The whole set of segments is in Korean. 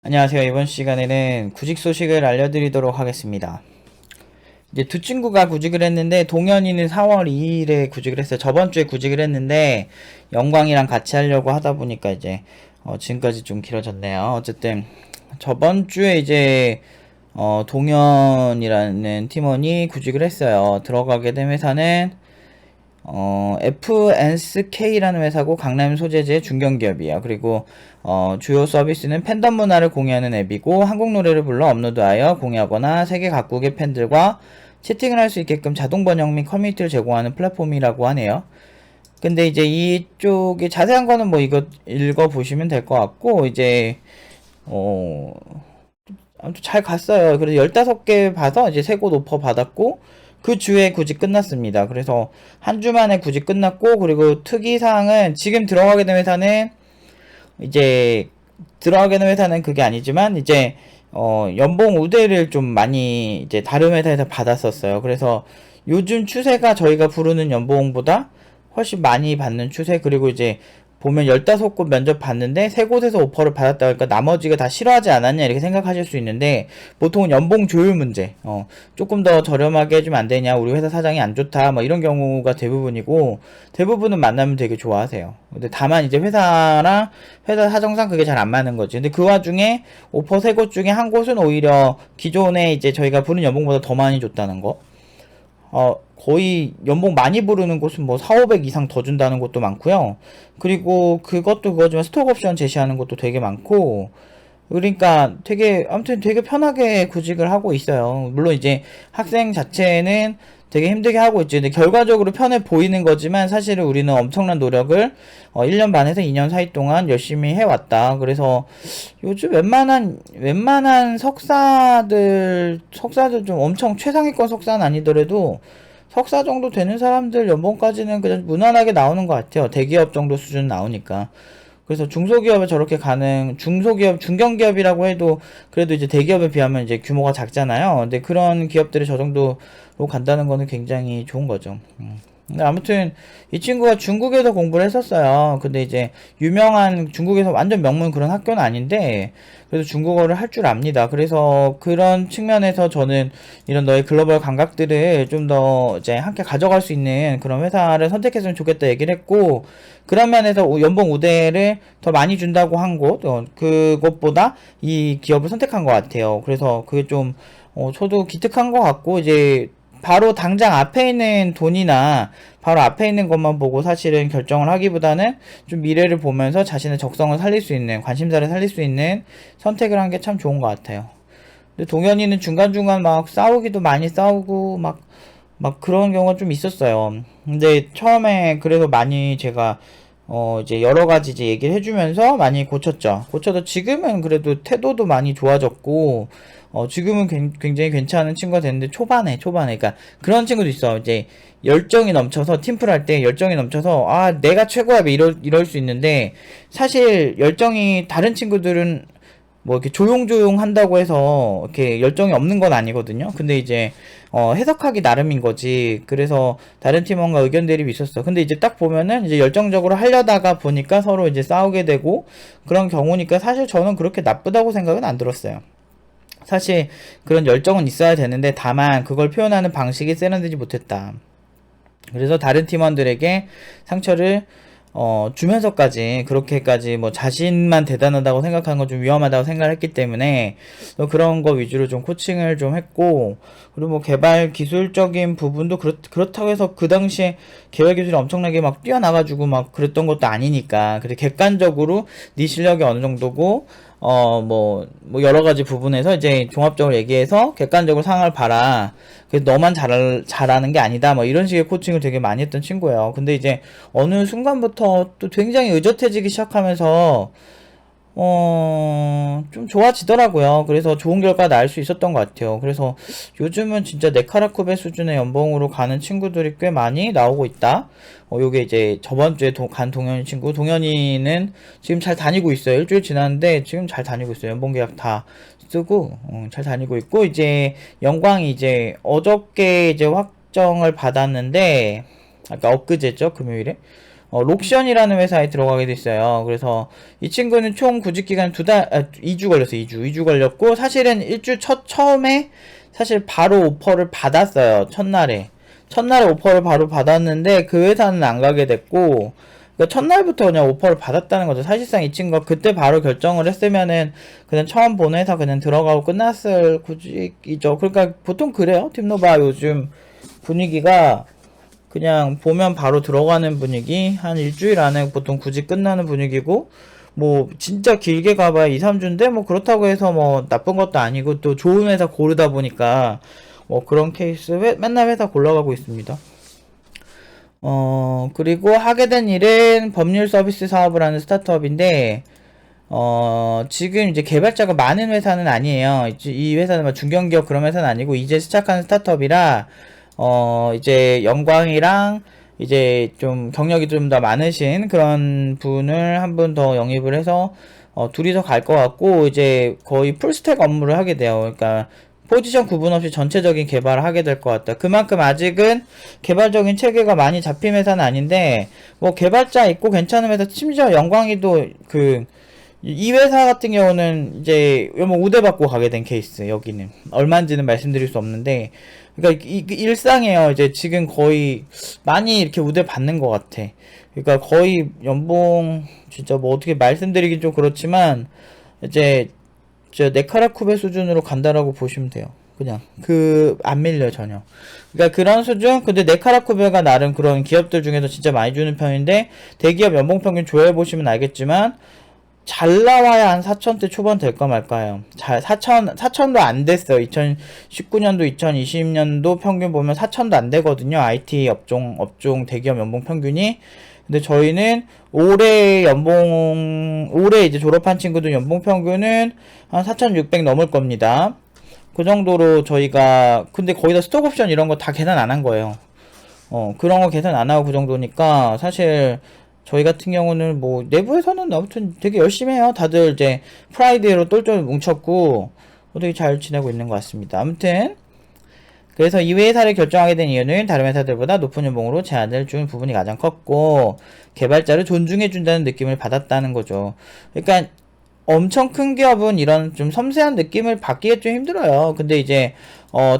안녕하세요. 이번 시간에는 구직 소식을 알려드리도록 하겠습니다. 이제 두 친구가 구직을 했는데, 동현이는 4월 2일에 구직을 했어요. 저번 주에 구직을 했는데, 영광이랑 같이 하려고 하다 보니까 이제, 지금까지 좀 길어졌네요. 어쨌든, 저번 주에 이제, 동현이라는 팀원이 구직을 했어요. 들어가게 된 회사는, FNSK라는 회사고 강남 소재지의 중견기업이에요. 그리고 주요 서비스는 팬덤 문화를 공유하는 앱이고 한국 노래를 불러 업로드하여 공유하거나 세계 각국의 팬들과 채팅을 할 수 있게끔 자동 번역 및 커뮤니티를 제공하는 플랫폼이라고 하네요. 근데 이제 이쪽에 자세한 거는 뭐 이거 읽어보시면 될 것 같고, 이제 어 아무튼 잘 갔어요. 그래서 15개 봐서 이제 세 곳 오퍼 받았고, 그 주에 구직 끝났습니다. 그래서 한 주 만에 구직 끝났고, 그리고 특이사항은 지금 들어가게 된 회사는 이제 들어가게 된 회사는 그게 아니지만 이제 연봉 우대를 좀 많이 이제 다른 회사에서 받았었어요. 그래서 요즘 추세가 저희가 부르는 연봉보다 훨씬 많이 받는 추세. 그리고 이제 보면 15곳 면접 봤는데 3곳에서 오퍼를 받았다 그러니까 나머지가 다 싫어하지 않았냐 이렇게 생각하실 수 있는데, 보통은 연봉 조율 문제, 조금 더 저렴하게 해주면 안 되냐, 우리 회사 사장이 안 좋다, 뭐 이런 경우가 대부분이고, 대부분은 만나면 되게 좋아하세요. 근데 다만 이제 회사 사정상 그게 잘 안 맞는 거지. 근데 그 와중에 오퍼 3곳 중에 한 곳은 오히려 기존에 이제 저희가 부른 연봉보다 더 많이 줬다는 거. 거의 연봉 많이 부르는 곳은 뭐 4, 500 이상 더 준다는 곳도 많고요. 그리고 그것도 그거지만 스톡 옵션 제시하는 것도 되게 많고, 그러니까 되게 아무튼 되게 편하게 구직을 하고 있어요. 물론 이제 학생 자체는 되게 힘들게 하고 있죠. 근데 결과적으로 편해 보이는 거지만 사실은 우리는 엄청난 노력을 1년 반에서 2년 사이 동안 열심히 해왔다. 그래서 요즘 웬만한 석사들 좀 엄청 최상위권 석사는 아니더라도 석사 정도 되는 사람들 연봉까지는 그냥 무난하게 나오는 것 같아요. 대기업 정도 수준 나오니까. 그래서 중소기업에 저렇게 가는, 중소기업, 중견기업이라고 해도 그래도 이제 대기업에 비하면 이제 규모가 작잖아요. 근데 그런 기업들이 저 정도로 간다는 거는 굉장히 좋은 거죠. 근데 아무튼 이 친구가 중국에서 공부를 했었어요. 근데 이제 유명한 중국에서 완전 명문 그런 학교는 아닌데 그래도 중국어를 할 줄 압니다. 그래서 그런 측면에서 저는 이런 너의 글로벌 감각들을 좀 더 이제 함께 가져갈 수 있는 그런 회사를 선택했으면 좋겠다 얘기를 했고, 그런 면에서 연봉 우대를 더 많이 준다고 한 곳, 그것보다 이 기업을 선택한 것 같아요. 그래서 그게 좀 저도 기특한 것 같고, 이제 바로 당장 앞에 있는 돈이나 바로 앞에 있는 것만 보고 사실은 결정을 하기보다는 좀 미래를 보면서 자신의 적성을 살릴 수 있는, 관심사를 살릴 수 있는 선택을 한 게 참 좋은 것 같아요. 근데 동현이는 중간중간 막 싸우기도 많이 싸우고 막 그런 경우가 좀 있었어요. 근데 처음에 그래서 많이 제가 이제 여러 가지 이제 얘기를 해주면서 많이 고쳤죠. 고쳐도 지금은 그래도 태도도 많이 좋아졌고, 지금은 굉장히 괜찮은 친구가 됐는데, 그러니까 그런 친구도 있어. 이제 열정이 넘쳐서, 팀플 할 때 열정이 넘쳐서, 아, 내가 최고야, 뭐 이럴 수 있는데, 사실 열정이 다른 친구들은 뭐 이렇게 조용조용 한다고 해서 이렇게 열정이 없는 건 아니거든요. 근데 이제 해석하기 나름인 거지. 그래서 다른 팀원과 의견 대립이 있었어. 근데 이제 딱 보면은 이제 열정적으로 하려다가 보니까 서로 이제 싸우게 되고 그런 경우니까, 사실 저는 그렇게 나쁘다고 생각은 안 들었어요. 사실 그런 열정은 있어야 되는데 다만 그걸 표현하는 방식이 세련되지 못했다. 그래서 다른 팀원들에게 상처를 주면서까지 그렇게까지 뭐 자신만 대단하다고 생각하는 건 좀 위험하다고 생각을 했기 때문에 그런 거 위주로 좀 코칭을 좀 했고, 그리고 뭐 개발 기술적인 부분도 그렇다고 해서 그 당시에 개발 기술이 엄청나게 막 뛰어나가지고 막 그랬던 것도 아니니까, 그래 객관적으로 네 실력이 어느 정도고 뭐 여러 가지 부분에서 이제 종합적으로 얘기해서 객관적으로 상황을 봐라. 그래서 너만 잘하는 게 아니다. 뭐 이런 식의 코칭을 되게 많이 했던 친구예요. 근데 이제 어느 순간부터 또 굉장히 의젓해지기 시작하면서 좀 좋아지더라고요. 그래서 좋은 결과 날 수 있었던 것 같아요. 그래서 요즘은 진짜 네카라쿠베 수준의 연봉으로 가는 친구들이 꽤 많이 나오고 있다. 요게 이제 저번 주에 간 동현이 친구, 동현이는 지금 잘 다니고 있어요. 일주일 지났는데 지금 잘 다니고 있어요. 연봉 계약 다 쓰고 잘 다니고 있고, 이제 영광이 이제 어저께 이제 확정을 받았는데, 아까 엊그제죠, 금요일에. 록션이라는 회사에 들어가게 됐어요. 그래서 이 친구는 총 구직 기간 2주 걸렸어요. 2주 걸렸고, 사실은 처음에 사실 바로 오퍼를 받았어요. 첫날에 오퍼를 바로 받았는데 그 회사는 안 가게 됐고, 그러니까 첫날부터 그냥 오퍼를 받았다는 거죠. 사실상 이 친구가 그때 바로 결정을 했으면은 그냥 처음 보내서 그냥 들어가고 끝났을 구직이죠. 그러니까 보통 그래요. 팀노바 요즘 분위기가 그냥 보면 바로 들어가는 분위기, 한 일주일 안에 보통 구직 끝나는 분위기고, 뭐 진짜 길게 가봐야 2, 3주인데 뭐 그렇다고 해서 뭐 나쁜 것도 아니고 또 좋은 회사 고르다 보니까 뭐 그런 케이스 맨날 회사 골라가고 있습니다. 그리고 하게 된 일은 법률 서비스 사업을 하는 스타트업인데, 지금 이제 개발자가 많은 회사는 아니에요. 이 회사는 뭐 중견기업 그런 회사는 아니고, 이제 시작하는 스타트업이라, 이제 영광이랑, 이제 좀 경력이 좀 더 많으신 그런 분을 한 분 더 영입을 해서, 둘이서 갈 것 같고, 이제 거의 풀스택 업무를 하게 돼요. 그러니까, 포지션 구분 없이 전체적인 개발을 하게 될 것 같다. 그만큼 아직은 개발적인 체계가 많이 잡힌 회사는 아닌데, 뭐 개발자 있고 괜찮은 회사, 심지어 영광이도 이 회사 같은 경우는 이제 뭐 우대받고 가게 된 케이스, 여기는. 얼마인지는 말씀드릴 수 없는데, 그러니까 일상이에요. 이제 지금 거의 많이 이렇게 우대받는 것 같아. 그러니까 거의 연봉, 진짜 뭐 어떻게 말씀드리긴 좀 그렇지만, 이제 네카라쿠베 수준으로 간다라고 보시면 돼요. 그냥 안 밀려요 전혀. 그러니까 그런 수준. 근데 네카라쿠베가 나름 그런 기업들 중에서 진짜 많이 주는 편인데, 대기업 연봉 평균 조회해 보시면 알겠지만 잘 나와야 한 4천대 초반 될까 말까요. 4천도 안 됐어요. 2019년도 2020년도 평균 보면 4천도 안 되거든요. IT 업종 대기업 연봉 평균이. 근데 저희는 올해 이제 졸업한 친구들 연봉 평균은 한 4,600 넘을 겁니다. 그 정도로 저희가, 근데 거의 다 스톡 옵션 이런 거 다 계산 안 한 거예요. 그런 거 계산 안 하고 그 정도니까, 사실 저희 같은 경우는 뭐 내부에서는 아무튼 되게 열심히 해요. 다들 이제 프라이드로 똘똘 뭉쳤고 되게 잘 지내고 있는 것 같습니다. 아무튼 그래서 이 회사를 결정하게 된 이유는 다른 회사들보다 높은 연봉으로 제안을 준 부분이 가장 컸고, 개발자를 존중해준다는 느낌을 받았다는 거죠. 그러니까 엄청 큰 기업은 이런 좀 섬세한 느낌을 받기가 좀 힘들어요. 근데 이제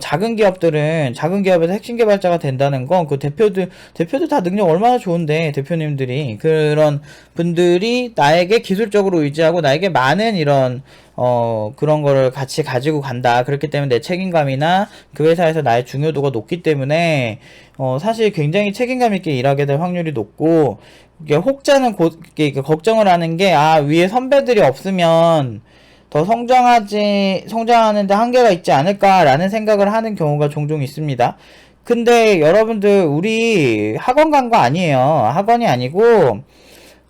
작은 기업에서 핵심 개발자가 된다는 건, 그 대표도 다 능력 얼마나 좋은데, 대표님들이 그런 분들이 나에게 기술적으로 의지하고 나에게 많은 이런 그런 거를 같이 가지고 간다. 그렇기 때문에 내 책임감이나 그 회사에서 나의 중요도가 높기 때문에 사실 굉장히 책임감 있게 일하게 될 확률이 높고, 이게 혹자는 이게 걱정을 하는 게, 위에 선배들이 없으면 더 성장하는데 한계가 있지 않을까라는 생각을 하는 경우가 종종 있습니다. 근데 여러분들, 우리 학원 간 거 아니에요. 학원이 아니고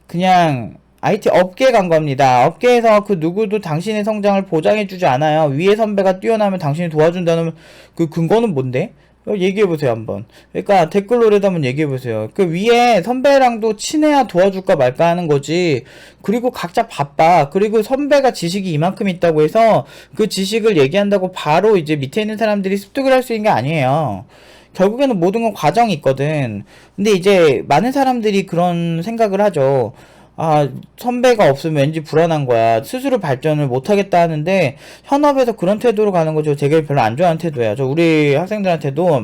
그냥 IT 업계에 간 겁니다. 업계에서 그 누구도 당신의 성장을 보장해주지 않아요. 위에 선배가 뛰어나면 당신이 도와준다는 그 근거는 뭔데? 얘기해보세요, 한번. 그러니까 댓글로라도 한번 얘기해보세요. 그 위에 선배랑도 친해야 도와줄까 말까 하는 거지. 그리고 각자 바빠. 그리고 선배가 지식이 이만큼 있다고 해서 그 지식을 얘기한다고 바로 이제 밑에 있는 사람들이 습득을 할 수 있는 게 아니에요. 결국에는 모든 건 과정이 있거든. 근데 이제 많은 사람들이 그런 생각을 하죠. 선배가 없으면 왠지 불안한 거야. 스스로 발전을 못하겠다 하는데, 현업에서 그런 태도로 가는 거죠. 되게 별로 안 좋아하는 태도예요. 우리 학생들한테도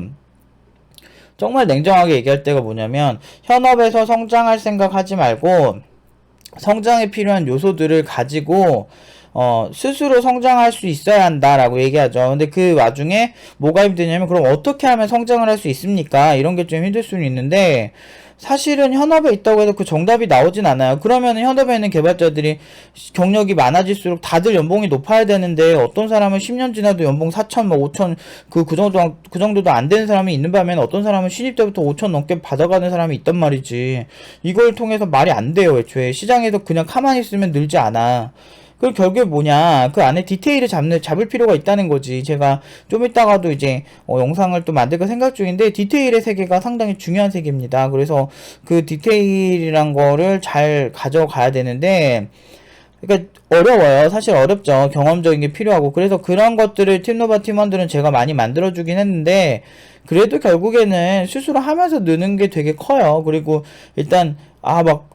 정말 냉정하게 얘기할 때가 뭐냐면, 현업에서 성장할 생각 하지 말고, 성장에 필요한 요소들을 가지고, 스스로 성장할 수 있어야 한다라고 얘기하죠. 근데 그 와중에 뭐가 힘드냐면, 그럼 어떻게 하면 성장을 할 수 있습니까? 이런 게 좀 힘들 수는 있는데, 사실은 현업에 있다고 해서 그 정답이 나오진 않아요. 그러면 현업에 있는 개발자들이 경력이 많아질수록 다들 연봉이 높아야 되는데, 어떤 사람은 10년 지나도 연봉 4천, 뭐 5천, 그 정도도 안 되는 사람이 있는 반면에, 어떤 사람은 신입 때부터 5천 넘게 받아가는 사람이 있단 말이지. 이걸 통해서 말이 안 돼요. 애초에 시장에서 그냥 가만히 있으면 늘지 않아. 그 결국에 뭐냐, 그 안에 디테일을 잡을 필요가 있다는 거지. 제가 좀 이따가도 이제 영상을 또 만들까 생각 중인데, 디테일의 세계가 상당히 중요한 세계입니다. 그래서 그 디테일이란 거를 잘 가져가야 되는데, 그러니까 어려워요. 사실 어렵죠. 경험적인 게 필요하고. 그래서 그런 것들을 팀노바 팀원들은 제가 많이 만들어주긴 했는데, 그래도 결국에는 스스로 하면서 느는 게 되게 커요. 그리고 일단 막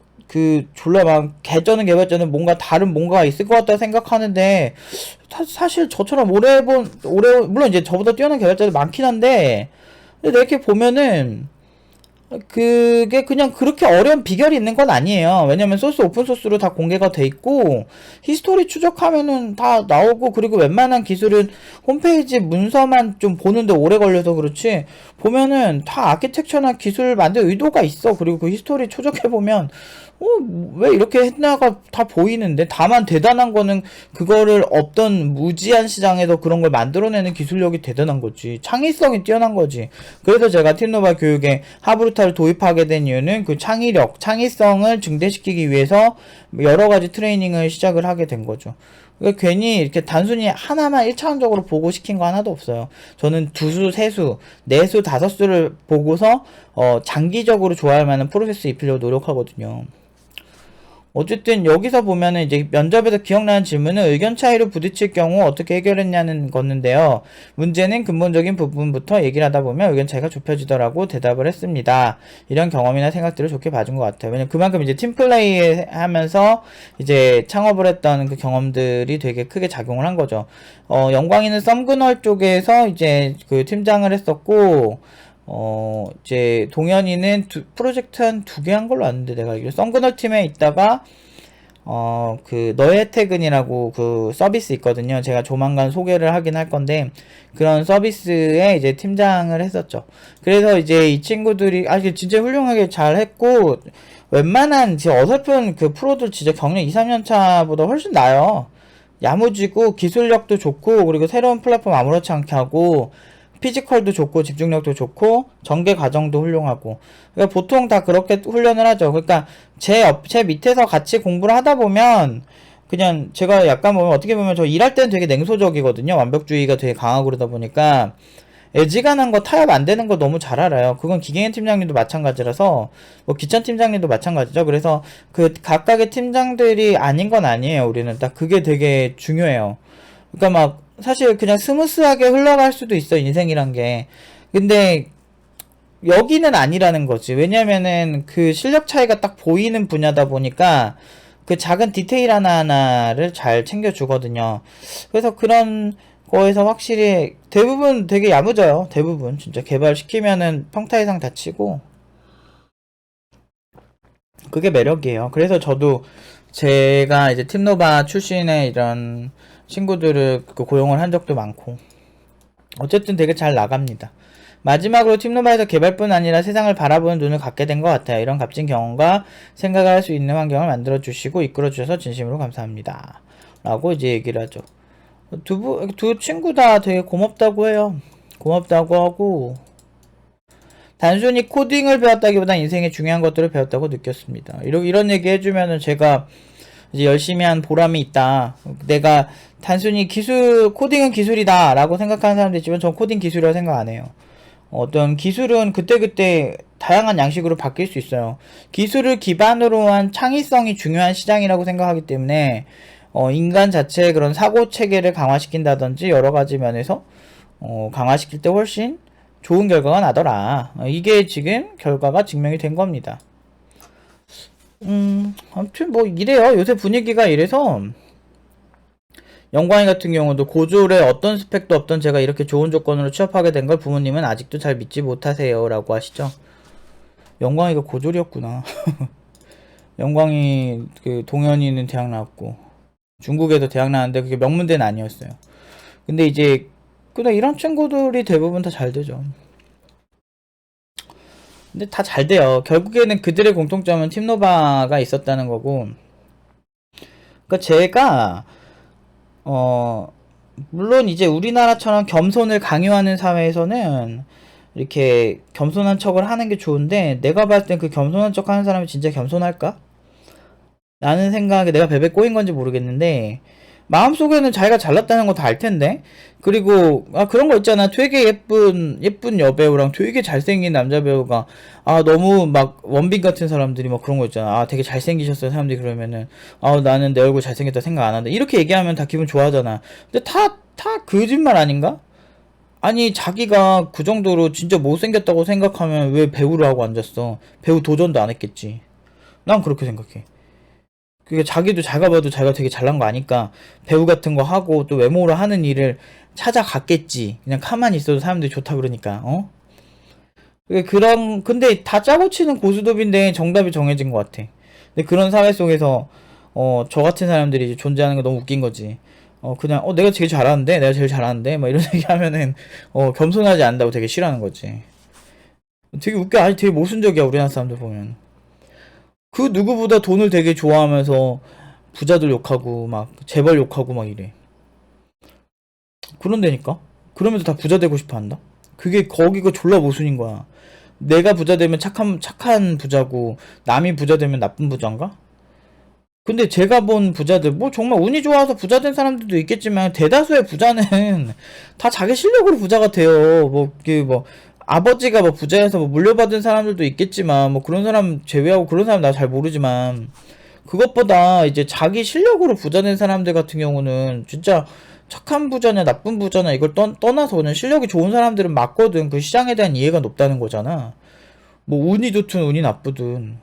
졸라 막 개쩌는 개발자는 뭔가 다른 뭔가가 있을 것 같다 생각하는데, 사실 저처럼 물론 이제 저보다 뛰어난 개발자들 많긴 한데, 근데 이렇게 보면은, 그게 그냥 그렇게 어려운 비결이 있는 건 아니에요. 왜냐면 소스 오픈소스로 다 공개가 돼 있고, 히스토리 추적하면은 다 나오고, 그리고 웬만한 기술은 홈페이지 문서만 좀 보는데 오래 걸려서 그렇지, 보면은 다 아키텍처나 기술 만들 의도가 있어. 그리고 그 히스토리 추적해보면, 왜 이렇게 했나가 다 보이는데, 다만 대단한 거는 그거를 없던 무지한 시장에서 그런 걸 만들어내는 기술력이 대단한 거지. 창의성이 뛰어난 거지. 그래서 제가 팀노바 교육에 하브루타를 도입하게 된 이유는 그 창의성을 증대시키기 위해서 여러 가지 트레이닝을 시작을 하게 된 거죠. 그러니까 괜히 이렇게 단순히 하나만 1차원적으로 보고 시킨 거 하나도 없어요. 저는 두수, 세수, 네수, 다섯수를 보고서 장기적으로 좋아할 만한 프로세스 입히려고 노력하거든요. 어쨌든 여기서 보면은 이제 면접에서 기억나는 질문은 의견 차이로 부딪힐 경우 어떻게 해결했냐는 거는데요. 문제는 근본적인 부분부터 얘기를 하다 보면 의견 차이가 좁혀지더라고 대답을 했습니다. 이런 경험이나 생각들을 좋게 봐준 것 같아요. 왜냐면 그만큼 이제 팀플레이 하면서 이제 창업을 했던 그 경험들이 되게 크게 작용을 한 거죠. 영광이는 썸그널 쪽에서 이제 그 팀장을 했었고, 이제 동현이는 프로젝트 한 2개 한 걸로 아는데, 내가 알기로 썬그널 팀에 있다가 그 너의 퇴근이라고 그 서비스 있거든요. 제가 조만간 소개를 하긴 할 건데, 그런 서비스에 이제 팀장을 했었죠. 그래서 이제 이 친구들이 진짜 훌륭하게 잘 했고, 웬만한 어설픈 그 프로들 진짜 경력 2, 3년 차보다 훨씬 나아요. 야무지고 기술력도 좋고, 그리고 새로운 플랫폼 아무렇지 않게 하고, 피지컬도 좋고 집중력도 좋고 전개 과정도 훌륭하고. 그러니까 보통 다 그렇게 훈련을 하죠. 그러니까 제 밑에서 같이 공부를 하다 보면, 그냥 제가 약간 보면, 어떻게 보면 저 일할 때는 되게 냉소적이거든요. 완벽주의가 되게 강하고 그러다 보니까 애지간한 거 타협 안 되는 거 너무 잘 알아요. 그건 기계인 팀장님도 마찬가지라서, 뭐 기천 팀장님도 마찬가지죠. 그래서 그 각각의 팀장들이 아닌 건 아니에요. 우리는 딱 그게 되게 중요해요. 그러니까 막 사실 그냥 스무스하게 흘러갈 수도 있어, 인생이란 게. 근데 여기는 아니라는 거지. 왜냐면은 그 실력 차이가 딱 보이는 분야다 보니까 그 작은 디테일 하나하나를 잘 챙겨주거든요. 그래서 그런 거에서 확실히 대부분 되게 야무져요. 대부분 진짜 개발시키면은 평타 이상 다치고, 그게 매력이에요. 그래서 저도 제가 이제 팀노바 출신의 이런 친구들을 고용을 한 적도 많고, 어쨌든 되게 잘 나갑니다. 마지막으로 팀노바에서 개발뿐 아니라 세상을 바라보는 눈을 갖게 된 것 같아요. 이런 값진 경험과 생각을 할 수 있는 환경을 만들어 주시고 이끌어 주셔서 진심으로 감사합니다. 라고 이제 얘기를 하죠. 두 친구 다 되게 고맙다고 해요. 고맙다고 하고, 단순히 코딩을 배웠다기보다 인생의 중요한 것들을 배웠다고 느꼈습니다. 이런 얘기 해주면은 제가 이제 열심히 한 보람이 있다. 내가 단순히 코딩은 기술이다 라고 생각하는 사람도 있지만, 전 코딩 기술이라고 생각 안 해요. 어떤 기술은 그때그때 다양한 양식으로 바뀔 수 있어요. 기술을 기반으로 한 창의성이 중요한 시장이라고 생각하기 때문에, 인간 자체의 그런 사고 체계를 강화시킨다든지 여러 가지 면에서 강화시킬 때 훨씬 좋은 결과가 나더라. 이게 지금 결과가 증명이 된 겁니다. 아무튼 뭐 이래요. 요새 분위기가 이래서, 영광이 같은 경우도 고졸에 어떤 스펙도 없던 제가 이렇게 좋은 조건으로 취업하게 된 걸 부모님은 아직도 잘 믿지 못하세요 라고 하시죠. 영광이가 고졸이었구나. 영광이 그 동현이는 대학 나왔고 중국에도 대학 나왔는데 그게 명문대는 아니었어요. 근데 이제 그냥 이런 친구들이 대부분 다 잘 되죠. 근데 다 잘 돼요. 결국에는 그들의 공통점은 팀노바가 있었다는 거고. 그러니까 제가 물론 이제 우리나라처럼 겸손을 강요하는 사회에서는 이렇게 겸손한 척을 하는 게 좋은데, 내가 봤을 땐 그 겸손한 척 하는 사람이 진짜 겸손할까? 라는 생각에, 내가 베베 꼬인 건지 모르겠는데, 마음속에는 자기가 잘났다는 거 다 알 텐데. 그리고 그런 거 있잖아. 되게 예쁜 여배우랑 되게 잘생긴 남자 배우가, 너무 막 원빈 같은 사람들이 막 그런 거 있잖아. 되게 잘생기셨어요 사람들이. 그러면은 나는 내 얼굴 잘생겼다 생각 안 한다 이렇게 얘기하면 다 기분 좋아하잖아. 근데 다 거짓말 아닌가? 아니, 자기가 그 정도로 진짜 못생겼다고 생각하면 왜 배우를 하고 앉았어? 배우 도전도 안 했겠지. 난 그렇게 생각해. 그게 자기도 자기가 봐도 자기가 되게 잘난 거 아니까 배우 같은 거 하고 또 외모로 하는 일을 찾아갔겠지. 그냥 가만히 있어도 사람들이 좋다 그러니까. 근데 다 짜고 치는 고스톱인데 정답이 정해진 것 같아. 근데 그런 사회 속에서 저 같은 사람들이 이제 존재하는 거 너무 웃긴 거지. 그냥 내가 제일 잘하는데 내가 제일 잘하는데 막 이런 얘기 하면은 겸손하지 않는다고 되게 싫어하는 거지. 되게 웃겨. 아니 되게 모순적이야 우리나라 사람들 보면. 그 누구보다 돈을 되게 좋아하면서 부자들 욕하고 막 재벌 욕하고 막 이래. 그런데니까 그러면서 다 부자 되고 싶어 한다. 그게 거기가 졸라 모순인 거야. 내가 부자 되면 착한 부자고 남이 부자 되면 나쁜 부자인가? 근데 제가 본 부자들 뭐 정말 운이 좋아서 부자 된 사람들도 있겠지만 대다수의 부자는 다 자기 실력으로 부자가 돼요. 뭐 아버지가 뭐 부자여서 뭐 물려받은 사람들도 있겠지만 뭐 그런 사람 제외하고 그런 사람 나 잘 모르지만 그것보다 이제 자기 실력으로 부자 된 사람들 같은 경우는 진짜 착한 부자냐 나쁜 부자냐 이걸 떠나서 그냥 실력이 좋은 사람들은 맞거든. 그 시장에 대한 이해가 높다는 거잖아. 뭐 운이 좋든 운이 나쁘든.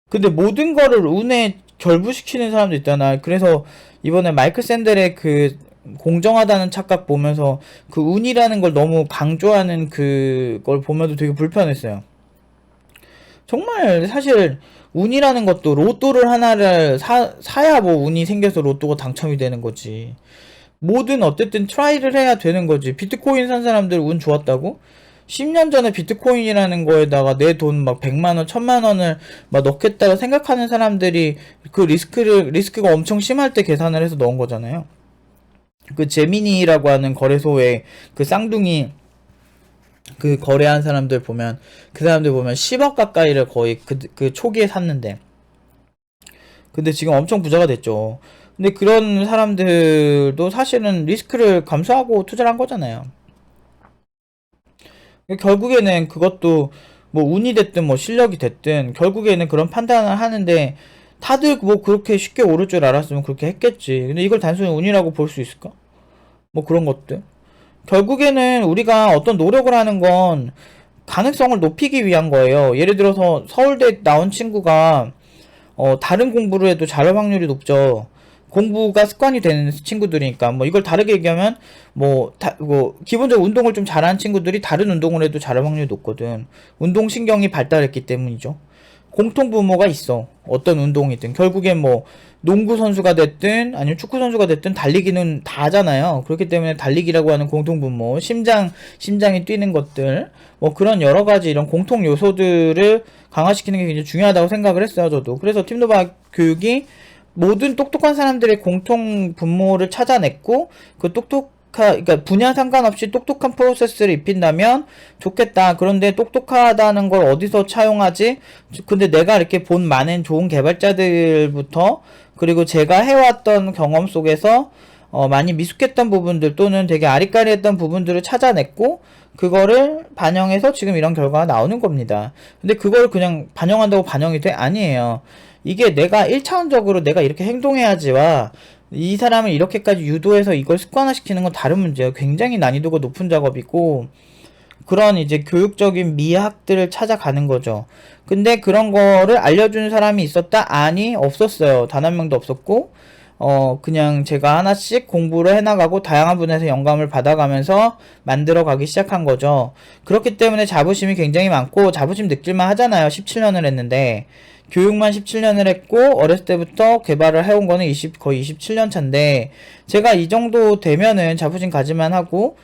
근데 모든 거를 운에 결부시키는 사람도 있잖아. 그래서 이번에 마이클 샌델의 그 공정하다는 착각 보면서 그 운이라는 걸 너무 강조하는 그걸 보면서 되게 불편했어요. 정말 사실 운이라는 것도 로또를 하나를 사야 뭐 운이 생겨서 로또가 당첨이 되는 거지. 뭐든 어쨌든 트라이를 해야 되는 거지. 비트코인 산 사람들 운 좋았다고? 10년 전에 비트코인이라는 거에다가 내 돈 막 100만 원, 1000만 원을 막 넣겠다고 생각하는 사람들이 그 리스크가 엄청 심할 때 계산을 해서 넣은 거잖아요. 그 제미니라고 하는 거래소에 그 쌍둥이 그 거래한 사람들 보면 그 사람들 보면 10억 가까이를 거의 그 초기에 샀는데 근데 지금 엄청 부자가 됐죠. 근데 그런 사람들도 사실은 리스크를 감수하고 투자를 한 거잖아요. 결국에는 그것도 뭐 운이 됐든 뭐 실력이 됐든 결국에는 그런 판단을 하는데 다들 뭐 그렇게 쉽게 오를 줄 알았으면 그렇게 했겠지. 근데 이걸 단순히 운이라고 볼 수 있을까? 뭐 그런 것들. 결국에는 우리가 어떤 노력을 하는 건 가능성을 높이기 위한 거예요. 예를 들어서 서울대 나온 친구가 다른 공부를 해도 잘할 확률이 높죠. 공부가 습관이 되는 친구들이니까 뭐 이걸 다르게 얘기하면 뭐 기본적으로 운동을 좀 잘하는 친구들이 다른 운동을 해도 잘할 확률이 높거든. 운동신경이 발달했기 때문이죠. 공통 부모가 있어. 어떤 운동이든 결국엔 뭐 농구 선수가 됐든 아니면 축구 선수가 됐든 달리기는 다 하잖아요. 그렇기 때문에 달리기라고 하는 공통 부모, 심장이 뛰는 것들, 뭐 그런 여러 가지 이런 공통 요소들을 강화시키는 게 굉장히 중요하다고 생각을 했어요, 저도. 그래서 팀노바 교육이 모든 똑똑한 사람들의 공통 분모를 찾아냈고 그러니까 분야 상관없이 똑똑한 프로세스를 입힌다면 좋겠다. 그런데 똑똑하다는 걸 어디서 차용하지? 근데 내가 이렇게 본 많은 좋은 개발자들부터 그리고 제가 해왔던 경험 속에서 많이 미숙했던 부분들 또는 되게 아리까리했던 부분들을 찾아냈고 그거를 반영해서 지금 이런 결과가 나오는 겁니다. 근데 그걸 그냥 반영한다고 반영이 돼? 아니에요. 이게 내가 1차원적으로 내가 이렇게 행동해야지와 이 사람을 이렇게까지 유도해서 이걸 습관화시키는 건 다른 문제예요. 굉장히 난이도가 높은 작업이고 그런 이제 교육적인 미학들을 찾아가는 거죠. 근데 그런 거를 알려주는 사람이 있었다? 아니, 없었어요. 단 한 명도 없었고 그냥 제가 하나씩 공부를 해나가고 다양한 분야에서 영감을 받아가면서 만들어가기 시작한 거죠. 그렇기 때문에 자부심이 굉장히 많고 자부심 느낄만 하잖아요. 17년을 했는데 교육만 17년을 했고 어렸을 때부터 개발을 해온 거는 거의 27년 차인데 제가 이 정도 되면은 자부심 가지만 하고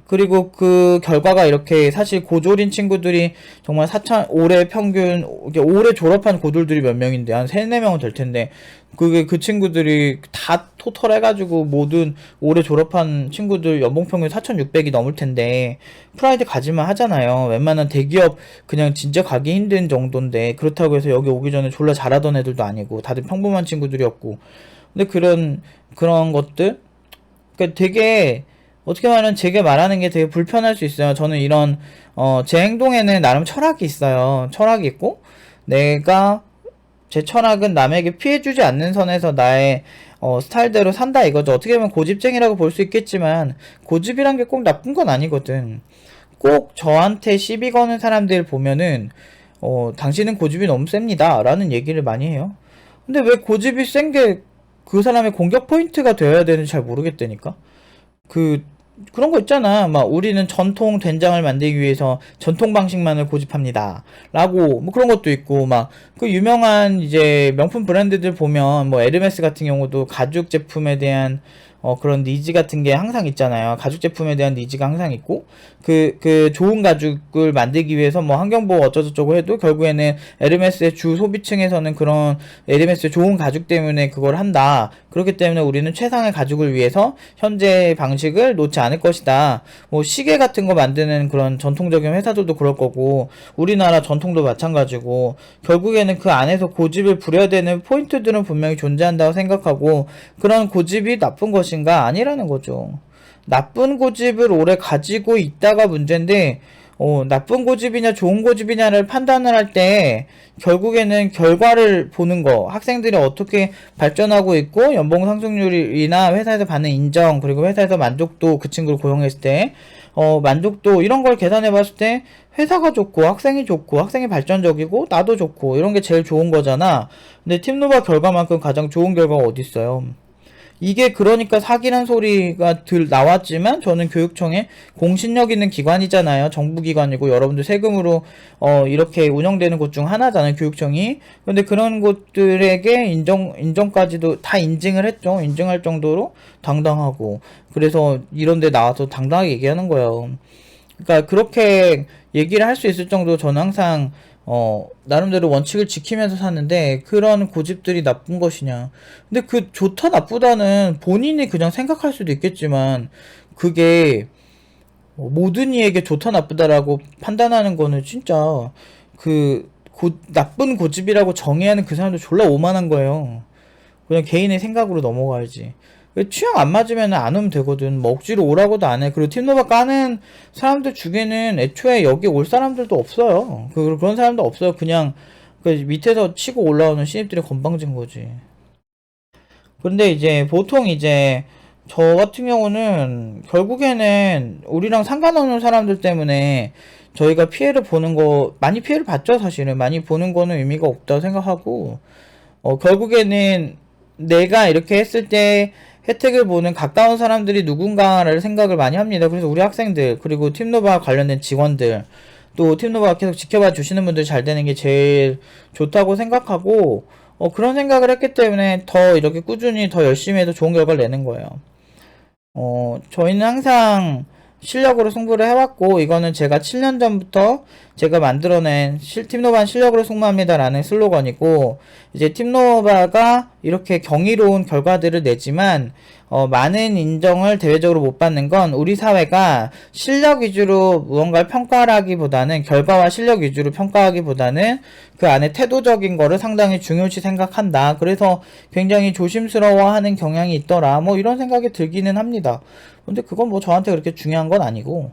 그리고 그 결과가 이렇게 사실 고졸인 친구들이 정말 올해 평균 올해 졸업한 고졸들이 몇 명인데 한 3, 4명은 될 텐데 그 친구들이 다 토탈 해가지고 모든 올해 졸업한 친구들 연봉 평균 4,600이 넘을 텐데 프라이드 가지만 하잖아요. 웬만한 대기업 그냥 진짜 가기 힘든 정도인데 그렇다고 해서 여기 오기 전에 졸라 잘하던 애들도 아니고 다들 평범한 친구들이었고 근데 그런 것들 그러니까 되게 어떻게 말하면 제게 말하는 게 되게 불편할 수 있어요. 저는 이런 제 행동에는 나름 철학이 있어요. 철학이 있고 내가 제 철학은 남에게 피해주지 않는 선에서 나의 스타일대로 산다 이거죠. 어떻게 보면 고집쟁이라고 볼 수 있겠지만 고집이란 게 꼭 나쁜 건 아니거든. 꼭 저한테 시비 거는 사람들 보면은 당신은 고집이 너무 셉니다 라는 얘기를 많이 해요. 근데 왜 고집이 센 게 그 사람의 공격 포인트가 되어야 되는지 잘 모르겠다니까. 그 그런 거 있잖아. 막 우리는 전통 된장을 만들기 위해서 전통 방식만을 고집합니다. 라고 뭐 그런 것도 있고 막 그 유명한 이제 명품 브랜드들 보면 뭐 에르메스 같은 경우도 가죽 제품에 대한 그런 니즈 같은 게 항상 있잖아요. 가죽 제품에 대한 니즈가 항상 있고, 그 좋은 가죽을 만들기 위해서 뭐 환경보호 어쩌고저쩌고 해도 결국에는 에르메스의 주 소비층에서는 그런 에르메스의 좋은 가죽 때문에 그걸 한다. 그렇기 때문에 우리는 최상의 가죽을 위해서 현재 방식을 놓지 않을 것이다. 뭐 시계 같은 거 만드는 그런 전통적인 회사들도 그럴 거고, 우리나라 전통도 마찬가지고, 결국에는 그 안에서 고집을 부려야 되는 포인트들은 분명히 존재한다고 생각하고, 그런 고집이 나쁜 것인가? 아니라는 거죠. 나쁜 고집을 오래 가지고 있다가 문제인데, 나쁜 고집이냐 좋은 고집이냐를 판단을 할 때 결국에는 결과를 보는 거, 학생들이 어떻게 발전하고 있고 연봉 상승률이나 회사에서 받는 인정, 그리고 회사에서 만족도, 그 친구를 고용했을 때 만족도, 이런 걸 계산해 봤을 때 회사가 좋고 학생이 좋고 학생이 발전적이고 나도 좋고 이런 게 제일 좋은 거잖아. 근데 팀노바 결과만큼 가장 좋은 결과가 어디 있어요? 이게 그러니까 사기란 소리가 나왔지만, 저는 교육청에 공신력 있는 기관이잖아요. 정부기관이고 여러분들 세금으로 이렇게 운영되는 곳 중 하나잖아요, 교육청이. 근데 그런 곳들에게 인정까지도 다 인증을 했죠. 인증할 정도로 당당하고. 그래서 이런 데 나와서 당당하게 얘기하는 거예요. 그러니까 그렇게 얘기를 할 수 있을 정도로 저는 항상 나름대로 원칙을 지키면서 사는데, 그런 고집들이 나쁜 것이냐. 근데 그 좋다 나쁘다는 본인이 그냥 생각할 수도 있겠지만, 그게 모든 이에게 좋다 나쁘다라고 판단하는 거는 진짜 나쁜 고집이라고 정의하는 그 사람도 졸라 오만한 거예요. 그냥 개인의 생각으로 넘어가야지. 취향 안 맞으면 안 오면 되거든. 뭐 억지로 오라고도 안 해. 그리고 팀노바 까는 사람들 중에는 애초에 여기 올 사람들도 없어요. 그런 사람도 없어요. 그냥 그 밑에서 치고 올라오는 신입들이 건방진 거지. 근데 이제 보통 이제 저 같은 경우는 결국에는 우리랑 상관없는 사람들 때문에 저희가 피해를 보는 거, 많이 피해를 봤죠. 사실은 많이 보는 거는 의미가 없다고 생각하고, 결국에는 내가 이렇게 했을 때 혜택을 보는 가까운 사람들이 누군가를 생각을 많이 합니다. 그래서 우리 학생들, 그리고 팀노바 관련된 직원들, 또 팀노바 계속 지켜봐 주시는 분들 잘 되는 게 제일 좋다고 생각하고, 그런 생각을 했기 때문에 더 이렇게 꾸준히 더 열심히 해서 좋은 결과를 내는 거예요. 저희는 항상 실력으로 승부를 해왔고, 이거는 제가 7년 전부터 제가 만들어낸 팀노바는 실력으로 승부합니다라는 슬로건이고, 이제 팀노바가 이렇게 경이로운 결과들을 내지만 많은 인정을 대외적으로 못 받는 건, 우리 사회가 실력 위주로 무언가를 평가하기보다는, 결과와 실력 위주로 평가하기보다는 그 안에 태도적인 거를 상당히 중요시 생각한다. 그래서 굉장히 조심스러워하는 경향이 있더라. 뭐 이런 생각이 들기는 합니다. 근데 그건 뭐 저한테 그렇게 중요한 건 아니고,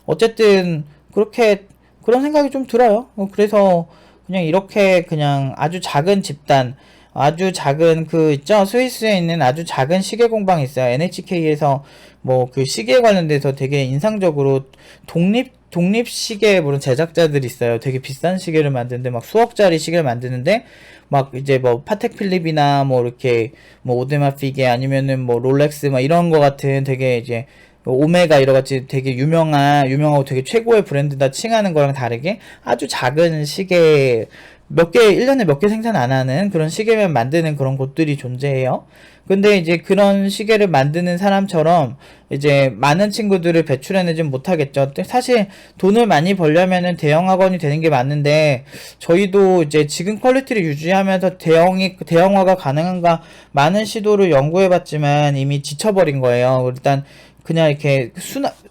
어쨌든 그렇게 그런 생각이 좀 들어요. 그래서 그냥 이렇게 그냥 아주 작은 집단, 아주 작은 있죠? 스위스에 있는 아주 작은 시계 공방이 있어요. NHK에서 뭐 그 시계에 관련돼서 되게 인상적으로 독립 시계 물론 제작자들이 있어요. 되게 비싼 시계를 만드는데, 막 수억짜리 시계를 만드는데, 막 이제 뭐 파텍 필립이나 뭐 이렇게 뭐 오데마 피게 아니면은 뭐 롤렉스 막 이런 거 같은 되게 이제 오메가 이런 같이 되게 유명하고 되게 최고의 브랜드다 칭하는 거랑 다르게 아주 작은 시계, 1년에 몇 개 생산 안 하는 그런 시계만 만드는 그런 곳들이 존재해요. 근데 이제 그런 시계를 만드는 사람처럼 이제 많은 친구들을 배출해내진 못하겠죠. 사실 돈을 많이 벌려면은 대형 학원이 되는 게 맞는데, 저희도 이제 지금 퀄리티를 유지하면서 대형화가 가능한가 많은 시도를 연구해봤지만 이미 지쳐버린 거예요. 일단 그냥 이렇게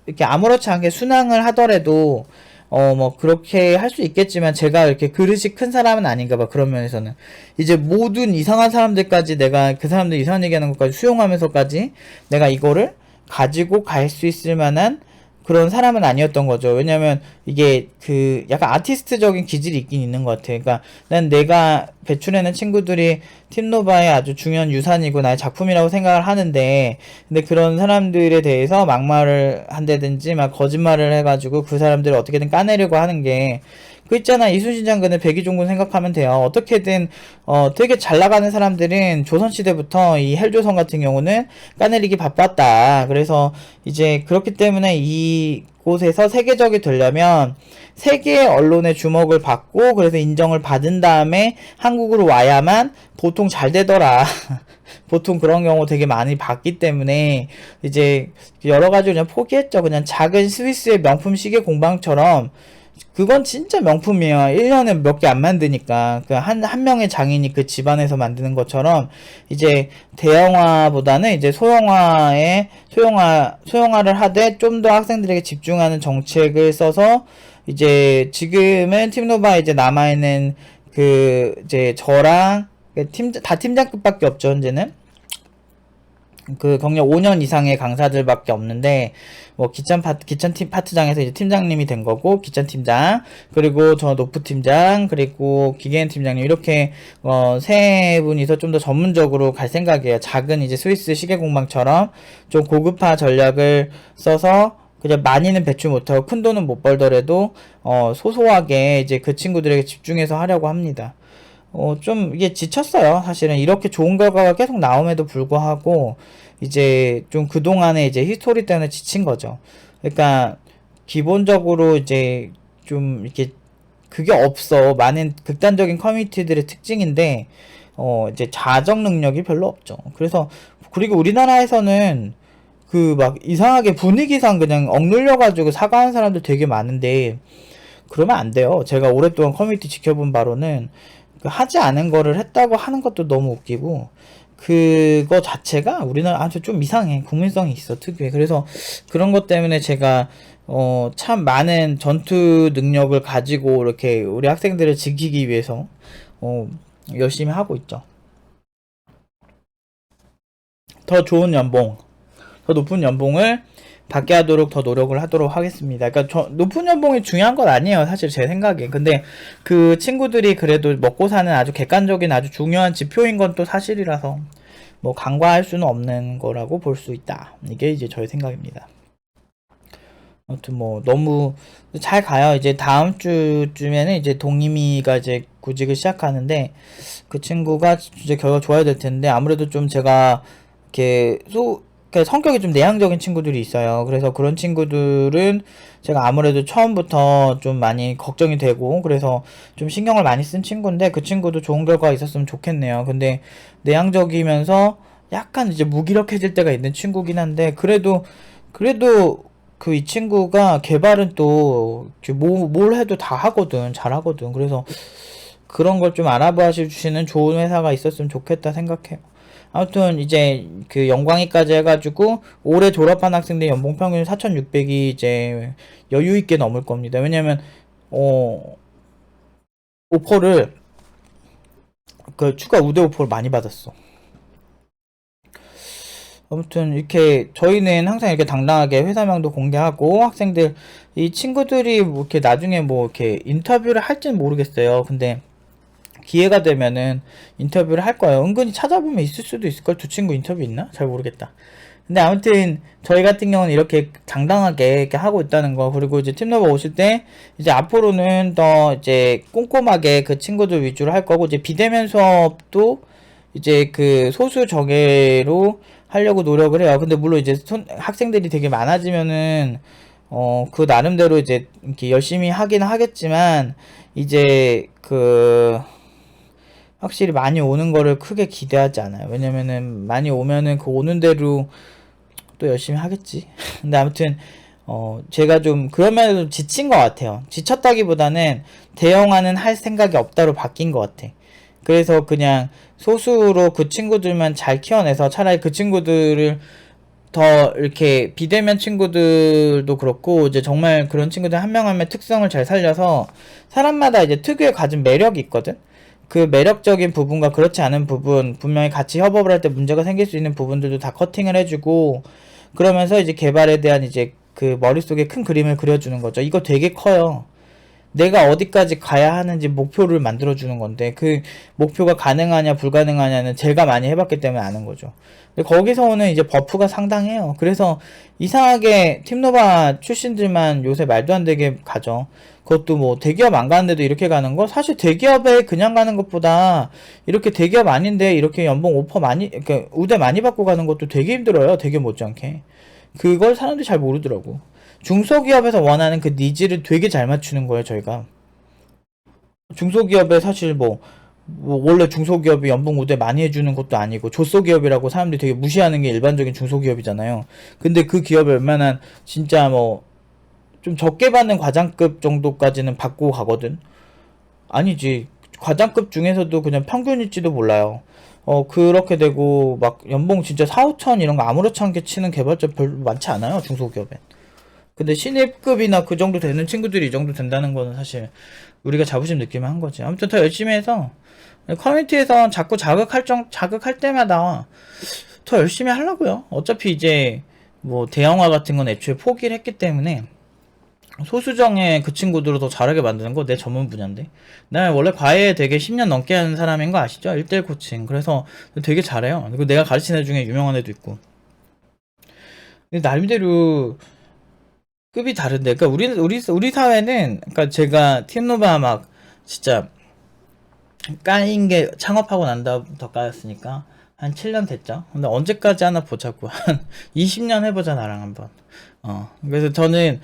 이렇게 아무렇지 않게 순항을 하더라도 뭐 그렇게 할 수 있겠지만, 제가 이렇게 그릇이 큰 사람은 아닌가 봐. 그런 면에서는 이제 모든 이상한 사람들까지, 내가 그 사람들 이상한 얘기하는 것까지 수용하면서까지 내가 이거를 가지고 갈 수 있을 만한 그런 사람은 아니었던 거죠. 왜냐면 이게 약간 아티스트적인 기질이 있긴 있는 것 같아. 그러니까 난 내가 배출해낸 친구들이 팀노바의 아주 중요한 유산이고 나의 작품이라고 생각을 하는데, 근데 그런 사람들에 대해서 막말을 한다든지 막 거짓말을 해가지고 그 사람들을 어떻게든 까내려고 하는 게, 그 있잖아, 이순신 장군의 백의종군 생각하면 돼요. 어떻게든 되게 잘 나가는 사람들은 조선시대부터 이 헬조선 같은 경우는 까내리기 바빴다. 그래서 이제 그렇기 때문에 이곳에서 세계적이 되려면 세계 언론의 주목을 받고 그래서 인정을 받은 다음에 한국으로 와야만 보통 잘 되더라. 보통 그런 경우 되게 많이 봤기 때문에 이제 여러 가지로 그냥 포기했죠. 그냥 작은 스위스의 명품 시계 공방처럼 그건 진짜 명품이에요. 1년에 몇 개 안 만드니까. 그 한 명의 장인이 그 집안에서 만드는 것처럼, 이제 대형화보다는 이제 소형화를 하되 좀 더 학생들에게 집중하는 정책을 써서, 이제 지금은 팀노바 이제 남아있는 그, 이제 저랑, 다 팀장급밖에 없죠, 현재는. 그 경력 5년 이상의 강사들밖에 없는데 뭐 기찬팀 파트장에서 이제 팀장님이 된 거고 기찬 팀장 그리고 저 노프 팀장 그리고 기계엔 팀장님 이렇게 세 분이서 좀 더 전문적으로 갈 생각이에요. 작은 이제 스위스 시계 공방처럼 좀 고급화 전략을 써서 그냥 많이는 배출 못하고 큰 돈은 못 벌더라도 소소하게 이제 그 친구들에게 집중해서 하려고 합니다. 좀 이게 지쳤어요. 사실은 이렇게 좋은 결과가 계속 나옴에도 불구하고 이제 좀 그동안에 이제 히스토리 때문에 지친 거죠. 그러니까 기본적으로 이제 좀 이렇게 그게 없어. 많은 극단적인 커뮤니티들의 특징인데 이제 자정 능력이 별로 없죠. 그래서 그리고 우리나라에서는 그 막 이상하게 분위기상 그냥 억눌려 가지고 사과하는 사람들 되게 많은데 그러면 안 돼요. 제가 오랫동안 커뮤니티 지켜본 바로는 그 하지 않은 거를 했다고 하는 것도 너무 웃기고 그거 자체가 우리나라 아주 좀 이상해. 국민성이 있어 특유의. 그래서 그런 것 때문에 제가 참 많은 전투 능력을 가지고 이렇게 우리 학생들을 지키기 위해서 열심히 하고 있죠. 더 좋은 연봉, 더 높은 연봉을 받게 하도록 더 노력을 하도록 하겠습니다. 그러니까 높은 연봉이 중요한 건 아니에요. 사실 제 생각에. 근데 그 친구들이 그래도 먹고 사는 아주 객관적인 아주 중요한 지표인 건 또 사실이라서 뭐 간과할 수는 없는 거라고 볼 수 있다. 이게 이제 저의 생각입니다. 아무튼 뭐 너무 잘 가요. 이제 다음 주쯤에는 이제 동임이가 이제 구직을 시작하는데 그 친구가 이제 결과 좋아야 될 텐데 아무래도 좀 제가 이렇게 그러니까 성격이 좀 내향적인 친구들이 있어요. 그래서 그런 친구들은 제가 아무래도 처음부터 좀 많이 걱정이 되고 그래서 좀 신경을 많이 쓴 친구인데 그 친구도 좋은 결과가 있었으면 좋겠네요. 근데 내향적이면서 약간 이제 무기력해질 때가 있는 친구긴 한데 그래도 그 이 친구가 개발은 또 뭘 해도 다 하거든. 잘하거든. 그래서 그런 걸 좀 알아봐 주시는 좋은 회사가 있었으면 좋겠다 생각해요. 아무튼 이제 그 영광이까지 해가지고 올해 졸업한 학생들 연봉 평균 4,600이 이제 여유 있게 넘을 겁니다. 왜냐면 오퍼를 그 추가 우대 오퍼를 많이 받았어. 아무튼 이렇게 저희는 항상 이렇게 당당하게 회사명도 공개하고 학생들 이 친구들이 뭐 이렇게 나중에 뭐 이렇게 인터뷰를 할지는 모르겠어요. 근데 기회가 되면은 인터뷰를 할 거예요. 은근히 찾아보면 있을 수도 있을걸. 두 친구 인터뷰 있나? 잘 모르겠다. 근데 아무튼 저희 같은 경우는 이렇게 당당하게 이렇게 하고 있다는 거. 그리고 이제 팀너버 오실 때 이제 앞으로는 더 이제 꼼꼼하게 그 친구들 위주로 할 거고 이제 비대면 수업도 이제 그 소수 정예로 하려고 노력을 해요. 근데 물론 이제 학생들이 되게 많아지면은 그 나름대로 이제 이렇게 열심히 하긴 하겠지만 이제 그 확실히 많이 오는 거를 크게 기대하지 않아요. 왜냐면은 많이 오면은 그 오는 대로 또 열심히 하겠지. 근데 아무튼 제가 좀 그런 면에서 지친 것 같아요. 지쳤다기보다는 대형화는 할 생각이 없다로 바뀐 것 같아. 그래서 그냥 소수로 그 친구들만 잘 키워내서 차라리 그 친구들을 더 이렇게 비대면 친구들도 그렇고 이제 정말 그런 친구들 한 명 한 명 특성을 잘 살려서 사람마다 이제 특유의 가진 매력이 있거든. 그 매력적인 부분과 그렇지 않은 부분 분명히 같이 협업을 할 때 문제가 생길 수 있는 부분들도 다 커팅을 해주고 그러면서 이제 개발에 대한 이제 그 머릿속에 큰 그림을 그려주는 거죠. 이거 되게 커요. 내가 어디까지 가야 하는지 목표를 만들어주는 건데, 그 목표가 가능하냐 불가능하냐는 제가 많이 해봤기 때문에 아는 거죠. 근데 거기서 오는 이제 버프가 상당해요. 그래서 이상하게 팀노바 출신들만 요새 말도 안 되게 가죠. 그것도 뭐 대기업 안 가는데도 이렇게 가는 거, 사실 대기업에 그냥 가는 것보다 이렇게 대기업 아닌데 이렇게 연봉 오퍼 많이, 그러니까 우대 많이 받고 가는 것도 되게 힘들어요. 대기업 못지않게. 그걸 사람들이 잘 모르더라고. 중소기업에서 원하는 그 니즈를 되게 잘 맞추는 거예요, 저희가. 중소기업에 사실 뭐 원래 중소기업이 연봉 우대 많이 해주는 것도 아니고, 조소기업이라고 사람들이 되게 무시하는 게 일반적인 중소기업이잖아요. 근데 그 기업이 얼마나 진짜 뭐 좀 적게 받는 과장급 정도까지는 받고 가거든. 아니지, 과장급 중에서도 그냥 평균일지도 몰라요. 그렇게 되고 막 연봉 진짜 4, 5천 이런 거 아무렇지 않게 치는 개발자 별로 많지 않아요, 중소기업엔. 근데 신입급이나 그 정도 되는 친구들이 이 정도 된다는 거는 사실 우리가 자부심 느끼면 한 거지. 아무튼 더 열심히 해서 커뮤니티에서 자꾸 자극할 때마다 더 열심히 하려고요. 어차피 이제 뭐 대형화 같은 건 애초에 포기를 했기 때문에 소수정의 그 친구들을 더 잘하게 만드는 거 내 전문 분야인데. 나 원래 과외 되게 10년 넘게 하는 사람인 거 아시죠? 1대1 코칭. 그래서 되게 잘해요. 그리고 내가 가르치는 애 중에 유명한 애도 있고. 근데 나름대로 급이 다른데, 그러니까 우리 사회는, 그러니까 제가 팀노바 막 진짜 까인 게 창업하고 난 다음부터 까였으니까 한 7년 됐죠. 근데 언제까지 하나 보자고. 한 20년 해보자, 나랑 한번. 그래서 저는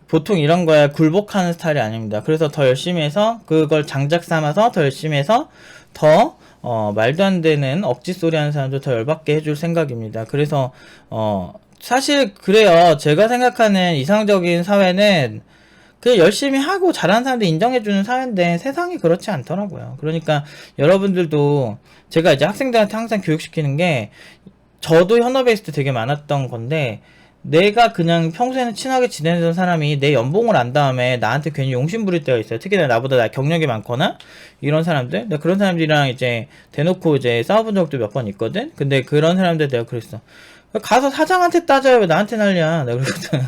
보통 이런 거에 굴복하는 스타일이 아닙니다. 그래서 더 열심히 해서 그걸 장작 삼아서 더 열심히 해서 더 말도 안 되는 억지 소리 하는 사람들 더 열받게 해줄 생각입니다. 그래서 사실 그래요. 제가 생각하는 이상적인 사회는 그 열심히 하고 잘하는 사람들 인정해주는 사회인데, 세상이 그렇지 않더라고요. 그러니까 여러분들도, 제가 이제 학생들한테 항상 교육시키는 게, 저도 현업에 있을 때 되게 많았던 건데, 내가 그냥 평소에는 친하게 지내던 사람이 내 연봉을 안 다음에 나한테 괜히 용심 부릴 때가 있어요. 특히나 나보다 경력이 많거나 이런 사람들. 근데 그런 사람들이랑 이제 대놓고 이제 싸워본 적도 몇 번 있거든. 근데 그런 사람들 내가 그랬어. 가서 사장한테 따져요. 왜 나한테 난리야. 내가 그러거든.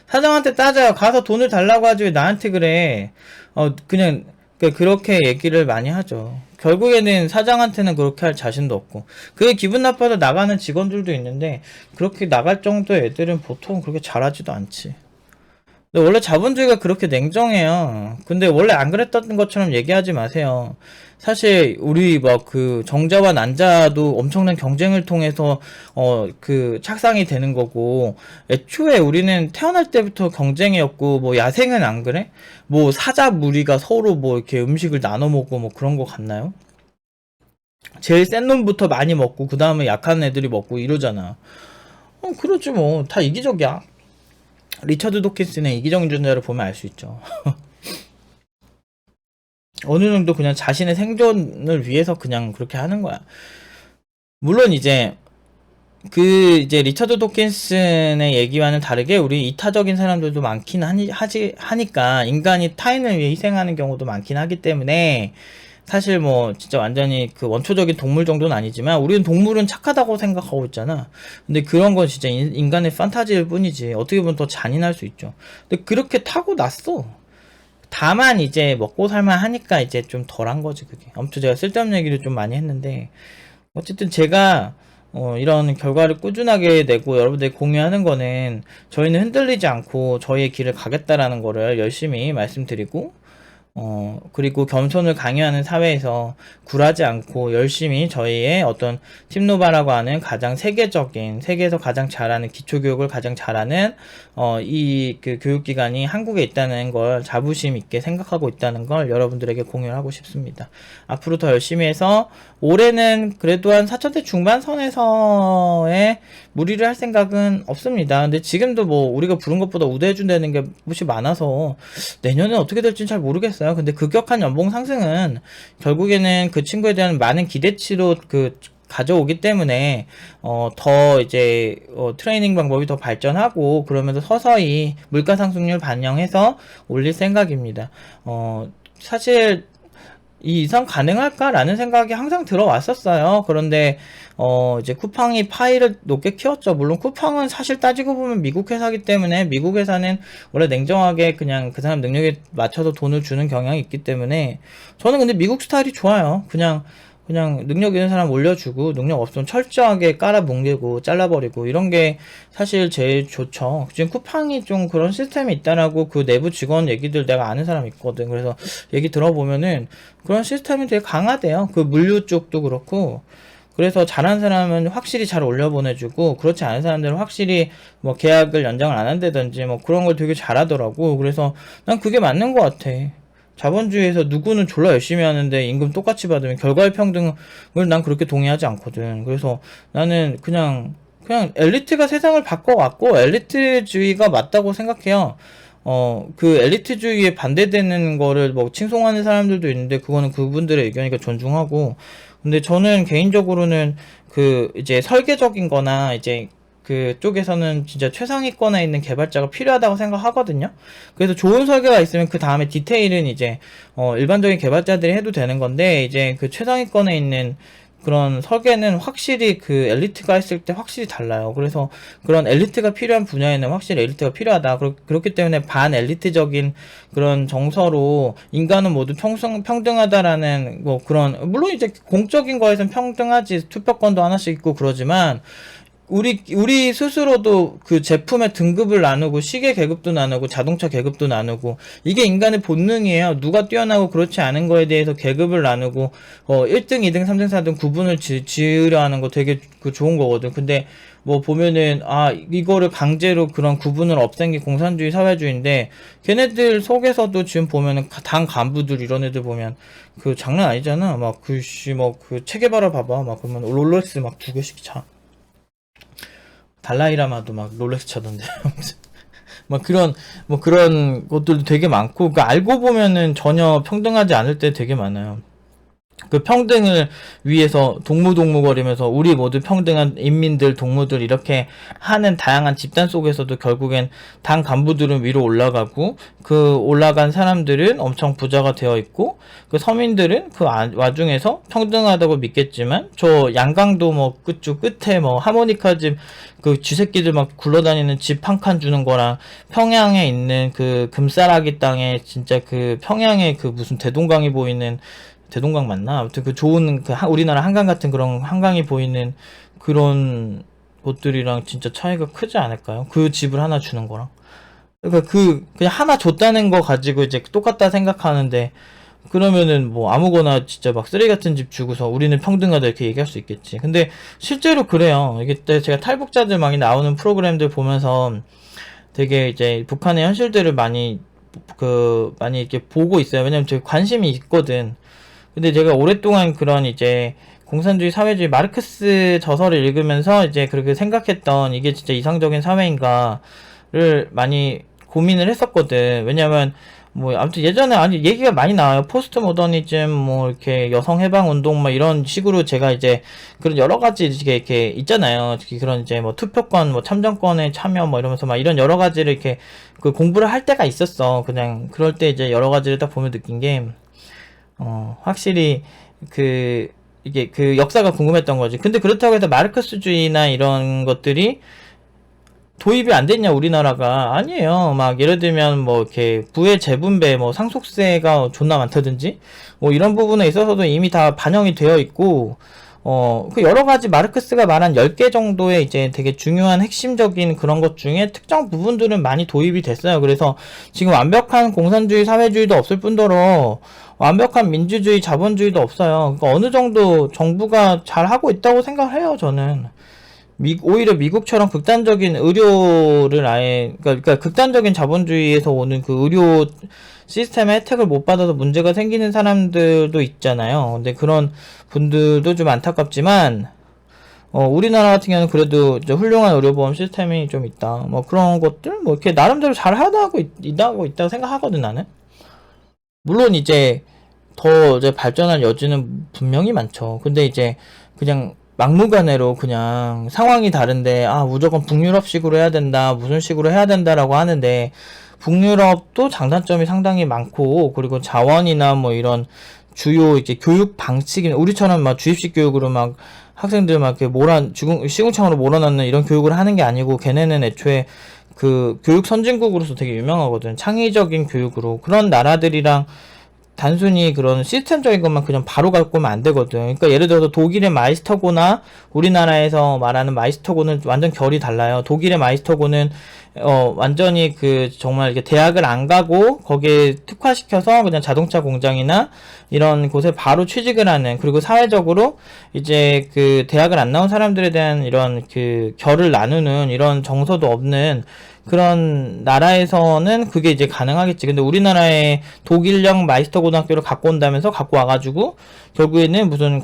사장한테 따져요. 가서 돈을 달라고 하지 왜 나한테 그래. 그냥 그렇게 얘기를 많이 하죠. 결국에는 사장한테는 그렇게 할 자신도 없고, 그게 기분 나빠서 나가는 직원들도 있는데, 그렇게 나갈 정도의 애들은 보통 그렇게 잘하지도 않지. 근데 원래 자본주의가 그렇게 냉정해요. 근데 원래 안 그랬던 것처럼 얘기하지 마세요. 사실 우리 막 그 정자와 난자도 엄청난 경쟁을 통해서 그 착상이 되는 거고, 애초에 우리는 태어날 때부터 경쟁이었고, 뭐 야생은 안 그래? 뭐 사자 무리가 서로 뭐 이렇게 음식을 나눠 먹고 뭐 그런 거 같나요? 제일 센 놈부터 많이 먹고 그 다음에 약한 애들이 먹고 이러잖아. 그렇지 뭐. 다 이기적이야. 리처드 도킨스의 이기적인 존재를 보면 알 수 있죠. 어느 정도 그냥 자신의 생존을 위해서 그냥 그렇게 하는 거야. 물론 이제 이제 리처드 도킨슨의 얘기와는 다르게 우리 이타적인 사람들도 많긴 하니까, 인간이 타인을 위해 희생하는 경우도 많긴 하기 때문에, 사실 뭐 진짜 완전히 그 원초적인 동물 정도는 아니지만 우리는 동물은 착하다고 생각하고 있잖아. 근데 그런 건 진짜 인간의 판타지일 뿐이지, 어떻게 보면 더 잔인할 수 있죠. 근데 그렇게 타고났어. 다만 이제 먹고 살만 하니까 이제 좀 덜한 거지 그게. 아무튼 제가 쓸데없는 얘기를 좀 많이 했는데, 어쨌든 제가 이런 결과를 꾸준하게 내고 여러분들이 공유하는 거는, 저희는 흔들리지 않고 저희의 길을 가겠다라는 거를 열심히 말씀드리고, 그리고 겸손을 강요하는 사회에서 굴하지 않고 열심히 저희의 어떤 팀노바라고 하는 가장 세계에서 가장 잘하는 기초교육을 가장 잘하는 이 그 교육기관이 한국에 있다는 걸 자부심 있게 생각하고 있다는 걸 여러분들에게 공유를 하고 싶습니다. 앞으로 더 열심히 해서 올해는 그래도 한 4천대 중반 선에서의 무리를 할 생각은 없습니다. 근데 지금도 뭐 우리가 부른 것보다 우대해준다는 게 무시 많아서 내년엔 어떻게 될지는 잘 모르겠어요. 근데 급격한 연봉 상승은 결국에는 그 친구에 대한 많은 기대치로 가져오기 때문에 더 이제 트레이닝 방법이 더 발전하고, 그러면서 서서히 물가 상승률 반영해서 올릴 생각입니다. 사실 이 이상 가능할까라는 생각이 항상 들어왔었어요. 그런데 이제 쿠팡이 파이를 높게 키웠죠. 물론 쿠팡은 사실 따지고 보면 미국 회사기 때문에, 미국 회사는 원래 냉정하게 그냥 그 사람 능력에 맞춰서 돈을 주는 경향이 있기 때문에, 저는 근데 미국 스타일이 좋아요. 그냥 능력 있는 사람 올려주고, 능력 없으면 철저하게 깔아뭉개고 잘라버리고, 이런 게 사실 제일 좋죠. 지금 쿠팡이 좀 그런 시스템이 있다라고 그 내부 직원 얘기들 내가 아는 사람 있거든. 그래서 얘기 들어보면은 그런 시스템이 되게 강하대요. 그 물류 쪽도 그렇고. 그래서 잘하는 사람은 확실히 잘 올려보내주고, 그렇지 않은 사람들은 확실히 뭐 계약을 연장을 안 한다든지 뭐 그런 걸 되게 잘하더라고. 그래서 난 그게 맞는 것 같아. 자본주의에서 누구는 졸라 열심히 하는데 임금 똑같이 받으면 결과의 평등을, 난 그렇게 동의하지 않거든. 그래서 나는 그냥 엘리트가 세상을 바꿔왔고 엘리트주의가 맞다고 생각해요. 그 엘리트주의에 반대되는 거를 뭐 칭송하는 사람들도 있는데 그거는 그분들의 의견이니까 존중하고, 근데 저는 개인적으로는 그 이제 설계적인 거나 이제 그쪽에서는 진짜 최상위권에 있는 개발자가 필요하다고 생각하거든요. 그래서 좋은 설계가 있으면 그 다음에 디테일은 이제 일반적인 개발자들이 해도 되는 건데, 이제 그 최상위권에 있는 그런 설계는 확실히 그 엘리트가 했을 때 확실히 달라요. 그래서 그런 엘리트가 필요한 분야에는 확실히 엘리트가 필요하다. 그렇기 때문에 반 엘리트적인 그런 정서로 인간은 모두 평등하다라는 뭐 그런, 물론 이제 공적인 거에선 평등하지, 투표권도 하나씩 있고 그러지만, 우리 스스로도 그 제품의 등급을 나누고 시계 계급도 나누고 자동차 계급도 나누고, 이게 인간의 본능이에요. 누가 뛰어나고 그렇지 않은 거에 대해서 계급을 나누고 1등, 2등, 3등, 4등 구분을 지으려 하는 거 되게 그 좋은 거거든. 근데 뭐 보면은 이거를 강제로 그런 구분을 없앤 게 공산주의 사회주의인데, 걔네들 속에서도 지금 보면은 당 간부들 이런 애들 보면 그 장난 아니잖아. 막 그 체계바라 봐봐. 막 그러면 롤렉스 막 2개씩 차. 달라이라마도 막 롤렉스 차던데. 뭐 그런 것들도 되게 많고, 그러니까 알고 보면은 전혀 평등하지 않을 때 되게 많아요. 그 평등을 위해서 동무동무거리면서 우리 모두 평등한 인민들, 동무들 이렇게 하는 다양한 집단 속에서도 결국엔 당 간부들은 위로 올라가고, 그 올라간 사람들은 엄청 부자가 되어 있고, 그 서민들은 그 와중에서 평등하다고 믿겠지만 저 양강도 뭐 끝쪽 끝에 뭐 하모니카 집 그 쥐새끼들 막 굴러다니는 집 한 칸 주는 거랑, 평양에 있는 그 금싸라기 땅에 진짜 그 평양에 그 무슨 대동강이 보이는, 대동강 맞나? 아무튼 그 좋은 그 우리나라 한강 같은 그런 한강이 보이는 그런 곳들이랑 진짜 차이가 크지 않을까요? 그 집을 하나 주는 거랑. 그러니까 그냥 하나 줬다는 거 가지고 이제 똑같다 생각하는데, 그러면은 뭐 아무거나 진짜 막 쓰레기 같은 집 주고서 우리는 평등하다 이렇게 얘기할 수 있겠지. 근데 실제로 그래요. 이게 제가 탈북자들 많이 나오는 프로그램들 보면서 되게 이제 북한의 현실들을 많이 이렇게 보고 있어요. 왜냐면 제가 관심이 있거든. 근데 제가 오랫동안 그런 이제 공산주의 사회주의 마르크스 저서를 읽으면서 이제 그렇게 생각했던, 이게 진짜 이상적인 사회인가를 많이 고민을 했었거든. 왜냐면 뭐 아무튼 예전에 얘기가 많이 나와요. 포스트 모더니즘 뭐 이렇게 여성 해방 운동 뭐 이런 식으로 제가 이제 그런 여러 가지 이렇게 있잖아요. 특히 그런 이제 뭐 투표권 뭐 참정권에 참여 뭐 이러면서 막 이런 여러 가지를 이렇게 그 공부를 할 때가 있었어. 그냥 그럴 때 이제 여러 가지를 딱 보면 느낀 게 확실히 이게 그 역사가 궁금했던 거지. 근데 그렇다고 해서 마르크스주의나 이런 것들이 도입이 안 됐냐, 우리나라가? 아니에요. 막 예를 들면 뭐 이렇게 부의 재분배, 뭐 상속세가 존나 많다든지 뭐 이런 부분에 있어서도 이미 다 반영이 되어 있고, 그 여러 가지 마르크스가 말한 10개 정도의 이제 되게 중요한 핵심적인 그런 것 중에 특정 부분들은 많이 도입이 됐어요. 그래서 지금 완벽한 공산주의 사회주의도 없을 뿐더러 완벽한 민주주의 자본주의도 없어요. 그러니까 어느 정도 정부가 잘 하고 있다고 생각해요, 저는. 오히려 미국처럼 극단적인 의료를 그러니까 극단적인 자본주의에서 오는 그 의료 시스템의 혜택을 못 받아서 문제가 생기는 사람들도 있잖아요. 근데 그런 분들도 좀 안타깝지만, 우리나라 같은 경우는 그래도 이제 훌륭한 의료보험 시스템이 좀 있다. 뭐 그런 것들, 뭐 이렇게 나름대로 잘 하고 있다고 생각하거든, 나는. 물론 이제 더 이제 발전할 여지는 분명히 많죠. 근데 이제 그냥 막무가내로 그냥 상황이 다른데 무조건 북유럽식으로 해야 된다, 무슨 식으로 해야 된다라고 하는데, 북유럽도 장단점이 상당히 많고, 그리고 자원이나 뭐 이런 주요 이제 교육 방식이 우리처럼 막 주입식 교육으로 막 학생들 막 이렇게 시궁창으로 몰아넣는 이런 교육을 하는 게 아니고 걔네는 애초에 그 교육 선진국으로서 되게 유명하거든. 창의적인 교육으로 그런 나라들이랑 단순히 그런 시스템적인 것만 그냥 바로 갖고 오면 안 되거든. 그러니까 예를 들어서 독일의 마이스터고나 우리나라에서 말하는 마이스터고는 완전 결이 달라요. 독일의 마이스터고는 완전히 그 정말 이게 대학을 안 가고 거기에 특화시켜서 그냥 자동차 공장이나 이런 곳에 바로 취직을 하는, 그리고 사회적으로 이제 그 대학을 안 나온 사람들에 대한 이런 그 결을 나누는 이런 정서도 없는 그런 나라에서는 그게 이제 가능하겠지. 근데 우리나라의 독일형 마이스터 고등학교를 갖고 온다면서 갖고 와가지고 결국에는 무슨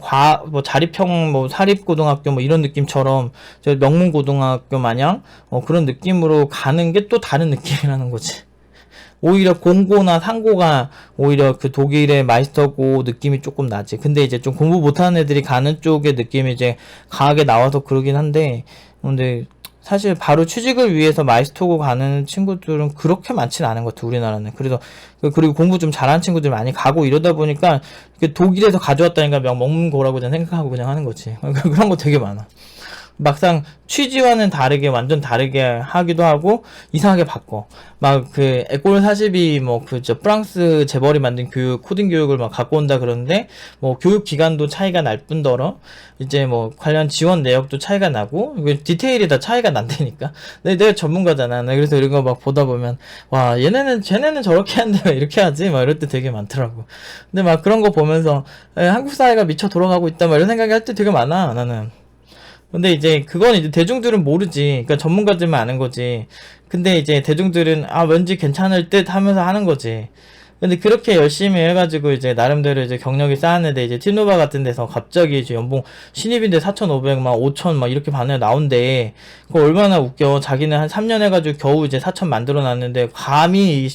자립형 사립고등학교 이런 느낌처럼 저 명문고등학교 마냥 그런 느낌으로 가는 게 또 다른 느낌이라는 거지. 오히려 공고나 상고가 오히려 그 독일의 마이스터고 느낌이 조금 나지. 근데 이제 좀 공부 못하는 애들이 가는 쪽의 느낌이 이제 강하게 나와서 그러긴 한데, 근데 사실 바로 취직을 위해서 마이스터고 가는 친구들은 그렇게 많지는 않은 것 같아, 우리나라는. 그래서 그리고 공부 좀 잘하는 친구들 많이 가고 이러다 보니까 독일에서 가져왔다니까 먹문고라고 그냥 생각하고 그냥 하는 거지. 그런 거 되게 많아. 막상 취지와는 다르게 완전 다르게 하기도 하고 이상하게 바꿔. 막 그 에콜 42 프랑스 재벌이 만든 교육 코딩 교육을 막 갖고 온다 그러는데 교육 기간도 차이가 날 뿐더러 이제 관련 지원 내역도 차이가 나고 디테일이 다 차이가 난다니까. 내가 전문가잖아. 그래서 이런 거 막 보다 보면 와 쟤네는 저렇게 하는데 왜 이렇게 하지? 막 이럴 때 되게 많더라고. 근데 막 그런 거 보면서 한국 사회가 미쳐 돌아가고 있다 막 이런 생각이 할 때 되게 많아, 나는. 근데 이제 그건 이제 대중들은 모르지. 그러니까 전문가들만 아는 거지. 근데 이제 대중들은 왠지 괜찮을 듯 하면서 하는 거지. 근데 그렇게 열심히 해가지고 이제 나름대로 이제 경력이 쌓았는데 이제 티노바 같은 데서 갑자기 이제 연봉 신입인데 4,500 5,000 이렇게 반을 나온대. 그거 얼마나 웃겨. 자기는 한 3년 해가지고 겨우 이제 4,000 만들어 놨는데 감히 이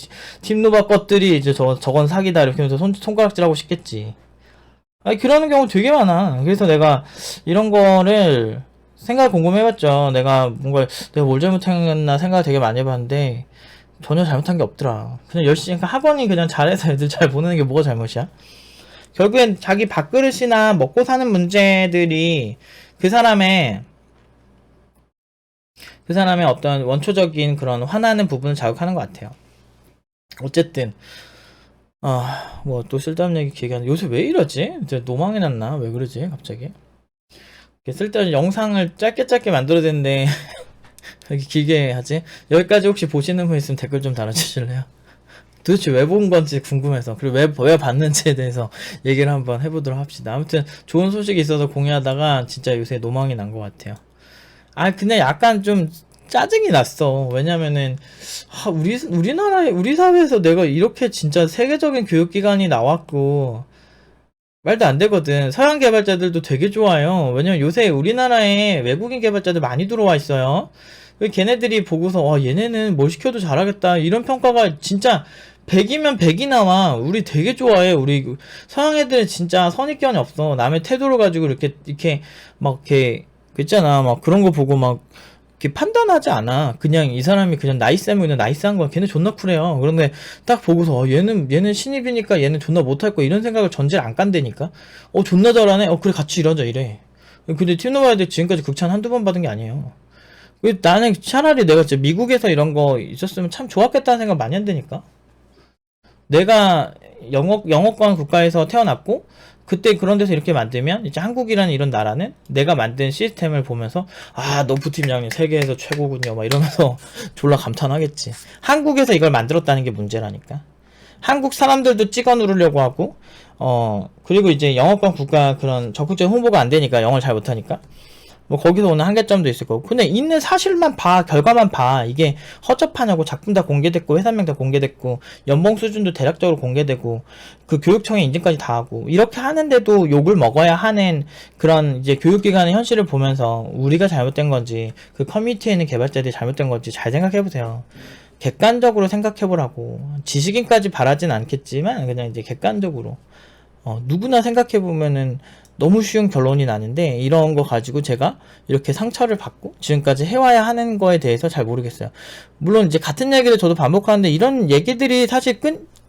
티노바 것들이 이제 저건 사기다 이렇게 하면서 손가락질하고 싶겠지. 아니 그러는 경우 되게 많아. 그래서 내가 이런 거를 생각 궁금해봤죠. 내가 뭘 잘못했나 생각을 되게 많이 해봤는데 전혀 잘못한 게 없더라. 그냥 열심히 그러니까 학원이 그냥 잘해서 애들 잘 보내는 게 뭐가 잘못이야? 결국엔 자기 밥그릇이나 먹고 사는 문제들이 그 사람의 어떤 원초적인 그런 화나는 부분을 자극하는 것 같아요. 어쨌든 또 쓸데없는 얘기 기획하는 요새 왜 이러지? 이제 노망이 났나? 왜 그러지? 갑자기? 쓸데없는 영상을 짧게 만들어야 되는데 이렇게 길게 하지? 여기까지 혹시 보시는 분 있으면 댓글 좀 달아주실래요? 도대체 왜 본 건지 궁금해서, 그리고 왜 봤는지에 대해서 얘기를 한번 해보도록 합시다. 아무튼 좋은 소식이 있어서 공유하다가 진짜 요새 노망이 난 것 같아요. 근데 약간 좀 짜증이 났어. 왜냐면은 우리 사회에서 내가 이렇게 진짜 세계적인 교육기관이 나왔고 말도 안 되거든. 서양 개발자들도 되게 좋아요. 왜냐면 요새 우리나라에 외국인 개발자들 많이 들어와 있어요. 걔네들이 보고서 얘네는 뭘 시켜도 잘하겠다 이런 평가가 진짜 100이면 100이 나와. 우리 되게 좋아해. 우리 서양 애들은 진짜 선입견이 없어. 남의 태도를 가지고 이렇게 있잖아. 막 그런 거 보고 막 이렇게 판단하지 않아. 그냥 이 사람이 그냥 나이스하면 그냥 나이스한 거야. 걔네 존나 쿨해요. 그런데 딱 보고서 얘는 신입이니까 얘는 존나 못할 거 이런 생각을 전제를 안 깐다니까. 존나 잘하네. 그래 같이 일하자 이래. 근데 티노바이들 지금까지 극찬 한두 번 받은 게 아니에요. 나는 차라리 내가 진짜 미국에서 이런 거 있었으면 참 좋았겠다는 생각 많이 한다니까. 내가 영어권 국가에서 태어났고 그때 그런 데서 이렇게 만들면 이제 한국이라는 이런 나라는 내가 만든 시스템을 보면서 너프 팀장님 세계에서 최고군요 막 이러면서 졸라 감탄하겠지. 한국에서 이걸 만들었다는 게 문제라니까. 한국 사람들도 찍어 누르려고 하고 그리고 이제 영어권 국가 그런 적극적인 홍보가 안 되니까, 영어를 잘 못하니까 거기서 오는 한계점도 있을 거고. 근데 있는 사실만 봐, 결과만 봐. 이게 허접하냐고. 작품 다 공개됐고 회사명 다 공개됐고 연봉 수준도 대략적으로 공개되고 그 교육청에 인증까지 다 하고 이렇게 하는데도 욕을 먹어야 하는 그런 이제 교육기관의 현실을 보면서 우리가 잘못된 건지 그 커뮤니티에 있는 개발자들이 잘못된 건지 잘 생각해보세요. 객관적으로 생각해보라고. 지식인까지 바라진 않겠지만 그냥 이제 객관적으로 누구나 생각해보면은 너무 쉬운 결론이 나는데 이런 거 가지고 제가 이렇게 상처를 받고 지금까지 해와야 하는 거에 대해서 잘 모르겠어요. 물론 이제 같은 얘기를 저도 반복하는데 이런 얘기들이 사실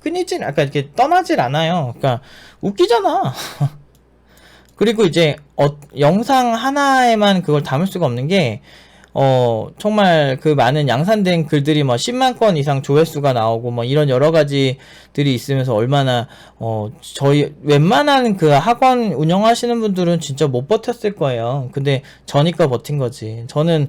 끊이질, 아까 이렇게 떠나질 않아요. 그러니까 웃기잖아. 그리고 이제 영상 하나에만 그걸 담을 수가 없는 게 정말 그 많은 양산된 글들이 뭐 10만 건 이상 조회수가 나오고 뭐 이런 여러 가지들이 있으면서 얼마나 저희 웬만한 그 학원 운영하시는 분들은 진짜 못 버텼을 거예요. 근데 저니까 버틴 거지. 저는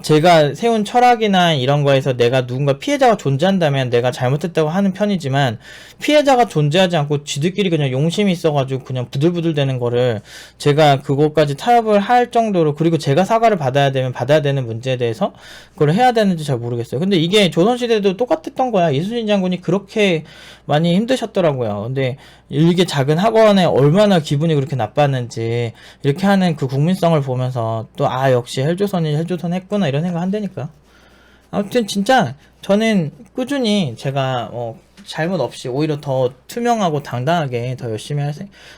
제가 세운 철학이나 이런 거에서 내가 누군가 피해자가 존재한다면 내가 잘못했다고 하는 편이지만, 피해자가 존재하지 않고 지들끼리 그냥 용심이 있어가지고 그냥 부들부들 되는 거를 제가 그것까지 타협을 할 정도로, 그리고 제가 사과를 받아야 되면 받아야 되는 문제에 대해서 그걸 해야 되는지 잘 모르겠어요. 근데 이게 조선시대도 똑같았던 거야. 이순신 장군이 그렇게 많이 힘드셨더라고요. 근데 이게 작은 학원에 얼마나 기분이 그렇게 나빴는지 이렇게 하는 그 국민성을 보면서 또 역시 헬조선이 헬조선 했구나 이런 생각 한다니까. 아무튼 진짜 저는 꾸준히 제가 잘못 없이 오히려 더 투명하고 당당하게 더 열심히 할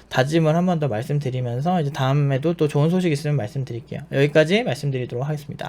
다짐을 한 번 더 말씀드리면서, 이제 다음에도 또 좋은 소식 있으면 말씀드릴게요. 여기까지 말씀드리도록 하겠습니다.